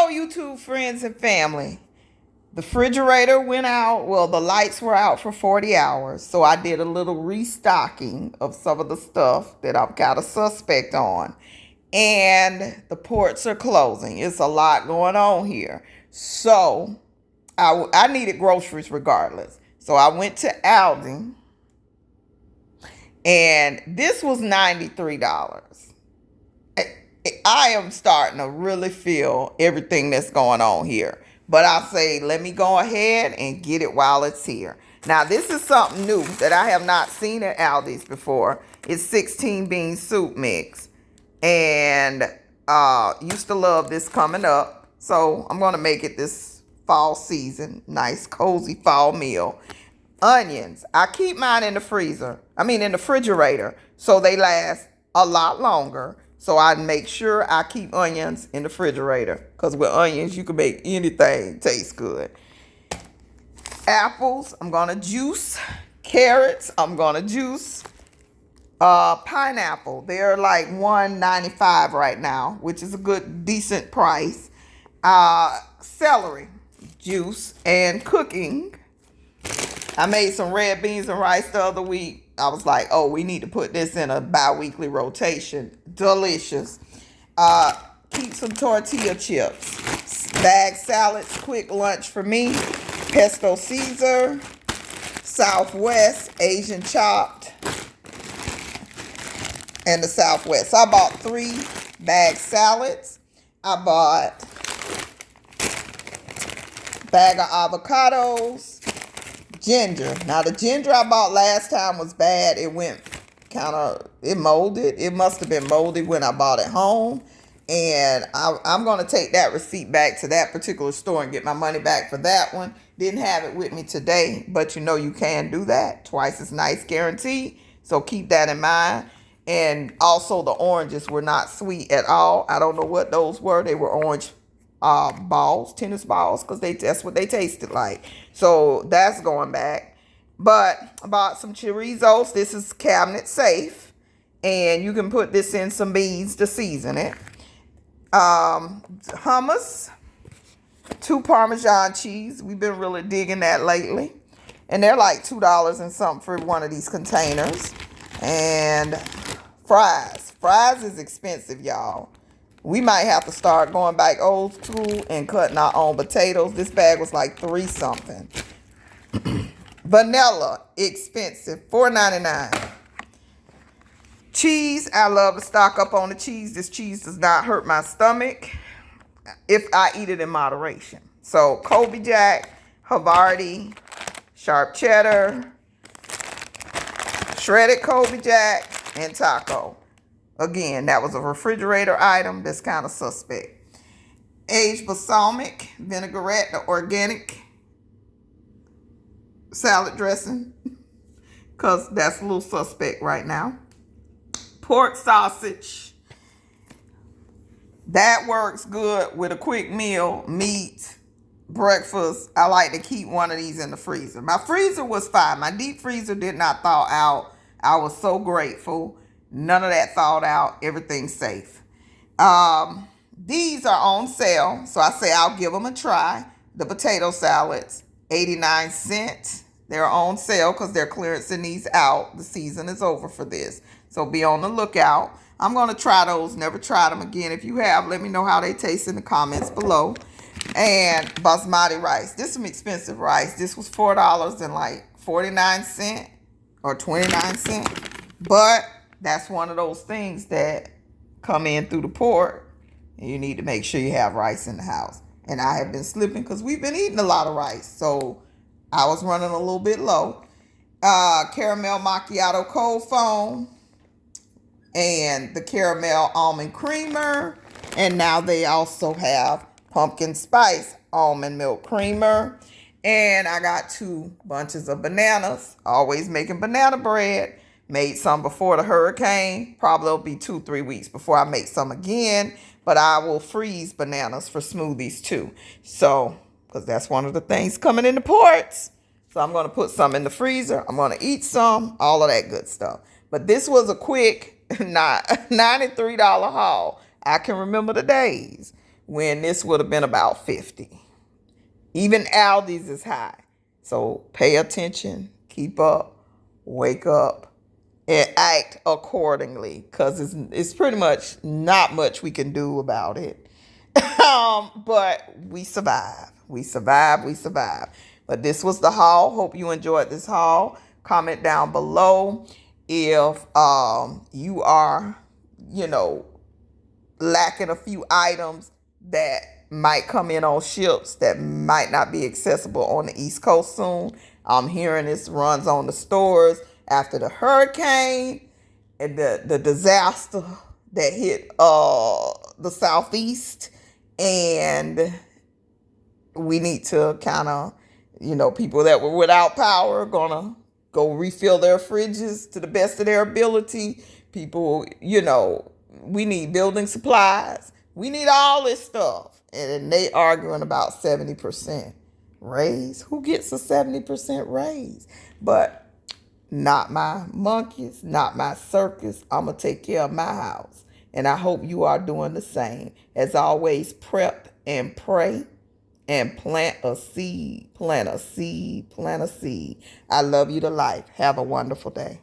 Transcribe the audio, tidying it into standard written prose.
Hello, YouTube friends and family. The refrigerator went out. Well, the lights were out for 40 hours. So I did a little restocking of some of the stuff that I've got a suspect on. And the ports are closing. It's a lot going on here. So I needed groceries regardless. So I went to Aldi. And this was $93. I am starting to really feel everything that's going on here. But I say, let me go ahead and get it while it's here. Now, this is something new that I have not seen at Aldi's before. It's 16 bean soup mix. And used to love this coming up. So I'm going to make it this fall season. Nice, cozy fall meal. Onions. I keep mine in the refrigerator. So they last a lot longer. So I make sure I keep onions in the refrigerator. Because with onions, you can make anything taste good. Apples, I'm going to juice. Carrots, I'm going to juice. Pineapple, they're like $1.95 right now, which is a good, decent price. Celery, juice, and cooking. I made some red beans and rice the other week. I was like, oh, we need to put this in a bi-weekly rotation. Delicious. Keep some tortilla chips. Bag salads, quick lunch for me. Pesto Caesar. Southwest, Asian chopped. And the Southwest. So I bought 3 bag salads. I bought a bag of avocados. Ginger. Now, the ginger I bought last time was bad. It went it molded. It must have been moldy when I bought it home. And I'm going to take that receipt back to that particular store and get my money back for that one. Didn't have it with me today, but you can do that. Twice as nice guarantee. So keep that in mind. And also the oranges were not sweet at all. I don't know what those were. They were orange balls, tennis balls, because that's what they tasted like. So that's going back. But I bought some chorizos. This is cabinet safe. And you can put this in some beans to season it. Hummus. 2 Parmesan cheese. We've been really digging that lately. And they're like $2 and something for one of these containers. And fries. Fries is expensive, y'all. We might have to start going back old school and cutting our own potatoes. This bag was like $3 something. Vanilla, expensive, $4.99. Cheese, I love to stock up on the cheese. This cheese does not hurt my stomach if I eat it in moderation. So, Colby Jack, Havarti, sharp cheddar, shredded Colby Jack, and taco. Again, that was a refrigerator item that's kind of suspect. Aged balsamic vinaigrette, the organic salad dressing, because that's a little suspect right now. Pork sausage. That works good with a quick meal, meat, breakfast. I like to keep one of these in the freezer. My freezer was fine. My deep freezer did not thaw out. I was so grateful. None of that thawed out. Everything's safe. These are on sale, so I say I'll give them a try. The potato salads, 89 cents. They're on sale because they're clearancing these out. The season is over for this, so be on the lookout. I'm going to try those. Never tried them again. If you have, let me know how they taste in the comments below. And basmati rice. This is some expensive rice. This was $4 and like 49 cents or 29 cents. But that's one of those things that come in through the port, and you need to make sure you have rice in the house. And I have been slipping because we've been eating a lot of rice, so I was running a little bit low. Caramel macchiato cold foam and the caramel almond creamer. And now they also have pumpkin spice almond milk creamer. And I got 2 bunches of bananas. Always making banana bread. Made some before the hurricane. Probably it'll be 2-3 weeks before I make some again. But I will freeze bananas for smoothies too. So, because that's one of the things coming in the ports. So I'm going to put some in the freezer. I'm going to eat some. All of that good stuff. But this was a quick $93 haul. I can remember the days when this would have been about 50. Even Aldi's is high. So pay attention, keep up, wake up, and act accordingly, because it's pretty much not much we can do about it. But we survive. We survive. We survive. But this was the haul. Hope you enjoyed this haul. Comment down below if you are, lacking a few items that might come in on ships that might not be accessible on the East Coast soon. I'm hearing this runs on the stores after the hurricane and the disaster that hit the Southeast. And we need to kind of, people that were without power are going to go refill their fridges to the best of their ability. People, we need building supplies. We need all this stuff. And they arguing about 70% raise. Who gets a 70% raise? But not my monkeys, not my circus. I'm going to take care of my house. And I hope you are doing the same. As always, prep and pray and plant a seed, plant a seed, plant a seed. I love you to life. Have a wonderful day.